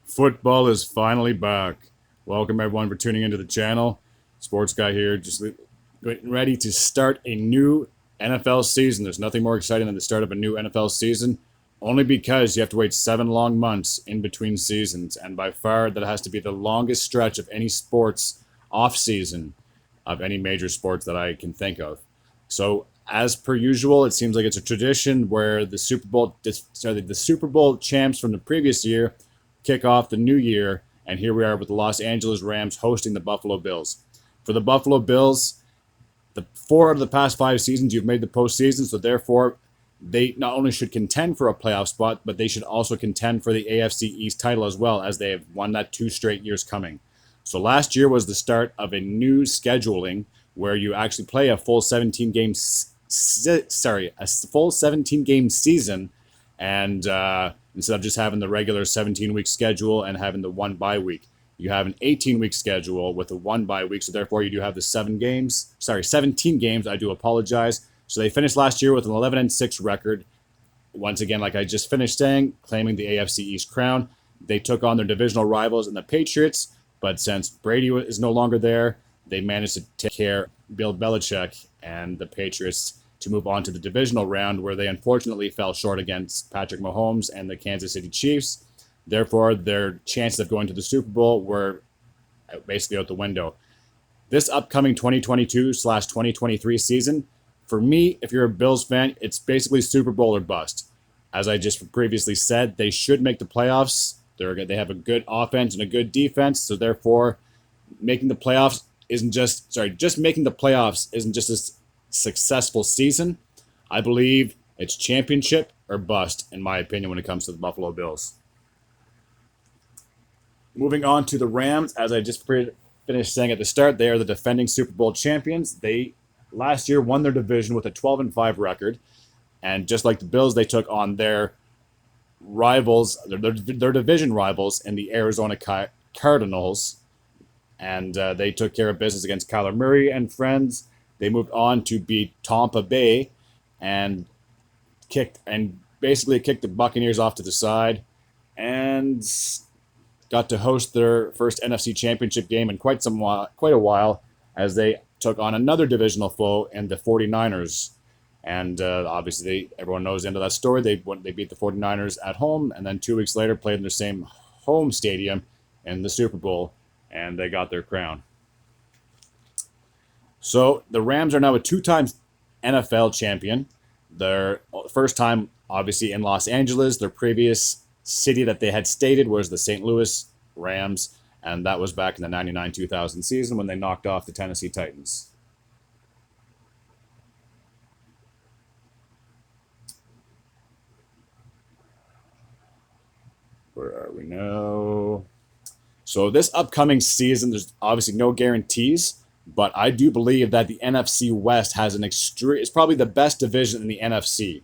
Football is finally back. Welcome everyone for tuning into the channel. Sports Guy here, just getting ready to start a new NFL season. There's nothing more exciting than the start of a new NFL season, only because you have to wait 7 long months in between seasons, and by far that has to be the longest stretch of any sports off season of any major sports that I can think of. So, as per usual, it seems like it's a tradition where the Super Bowl champs from the previous year kick off the new year, and here we are with the Los Angeles Rams hosting the Buffalo Bills. For the Buffalo Bills, the 4 out of the past 5 seasons you've made the postseason, so therefore they not only should contend for a playoff spot, but they should also contend for the AFC East title as well, as they have won that 2 straight years coming. So last year was the start of a new scheduling where you actually play a full 17 game full 17 game season, and instead of just having the regular 17-week schedule and having the 1 bye week, you have an 18-week schedule with a 1 bye week. So therefore, you do have the 17 games. I do apologize. So they finished last year with an 11-6 record. Once again, like I just finished saying, claiming the AFC East crown. They took on their divisional rivals in the Patriots, but since Brady is no longer there, they managed to take care of Bill Belichick and the Patriots to move on to the divisional round, where they unfortunately fell short against Patrick Mahomes and the Kansas City Chiefs. Therefore, their chances of going to the Super Bowl were basically out the window. This upcoming 2022/2023 season, for me, if you're a Bills fan, it's basically Super Bowl or bust. As I just previously said, they should make the playoffs. They have a good offense and a good defense, so therefore, making the playoffs just making the playoffs isn't just a successful season. I believe it's championship or bust, in my opinion, when it comes to the Buffalo Bills. Moving on to the Rams, as I just finished saying at the start, they are the defending Super Bowl champions. They last year won their division with a 12-5 record, and just like the Bills, they took on their rivals, their division rivals in the Arizona Cardinals, and they took care of business against Kyler Murray and friends. They moved on to beat Tampa Bay and basically kicked the Buccaneers off to the side, and got to host their first NFC Championship game in quite a while, as they took on another divisional foe in the 49ers. And obviously, everyone knows the end of that story. They beat the 49ers at home, and then 2 weeks later played in their same home stadium in the Super Bowl, and they got their crown. So the Rams are now a 2-time NFL champion. Their first time, obviously, in Los Angeles. Their previous city that they had stated was the St. Louis Rams, and that was back in the 99-2000 season when they knocked off the Tennessee Titans. Where are we now? So this upcoming season, there's obviously no guarantees, but I do believe that the NFC West has it's probably the best division in the NFC.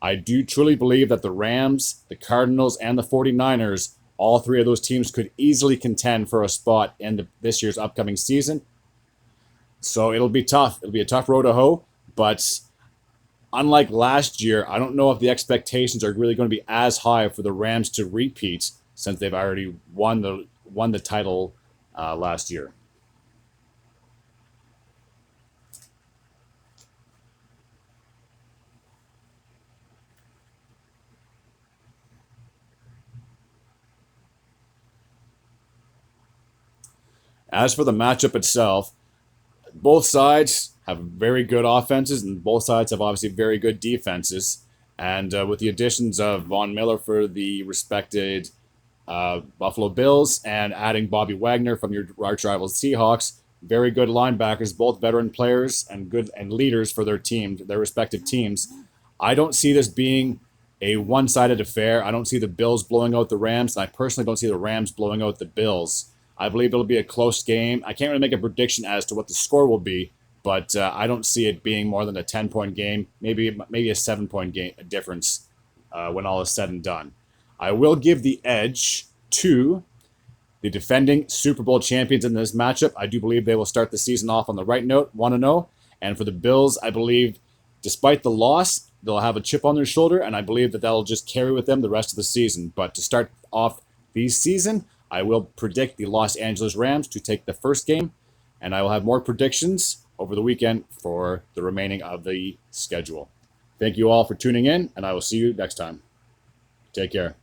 I do truly believe that the Rams, the Cardinals, and the 49ers, all 3 of those teams could easily contend for a spot in this year's upcoming season. So it'll be tough. It'll be a tough road to hoe, but unlike last year, I don't know if the expectations are really going to be as high for the Rams to repeat, since they've already won the title last year. As for the matchup itself, both sides have very good offenses, and both sides have obviously very good defenses. And with the additions of Von Miller for the respected Buffalo Bills, and adding Bobby Wagner from your arch rivals Seahawks, very good linebackers, both veteran players and leaders for their respective teams. I don't see this being a one-sided affair. I don't see the Bills blowing out the Rams, and I personally don't see the Rams blowing out the Bills. I believe it'll be a close game. I can't really make a prediction as to what the score will be, but I don't see it being more than a 10-point game, maybe a 7-point game difference when all is said and done. I will give the edge to the defending Super Bowl champions in this matchup. I do believe they will start the season off on the right note, 1-0. And for the Bills, I believe, despite the loss, they'll have a chip on their shoulder, and I believe that that'll just carry with them the rest of the season. But to start off the season. I will predict the Los Angeles Rams to take the first game, and I will have more predictions over the weekend for the remaining of the schedule. Thank you all for tuning in, and I will see you next time. Take care.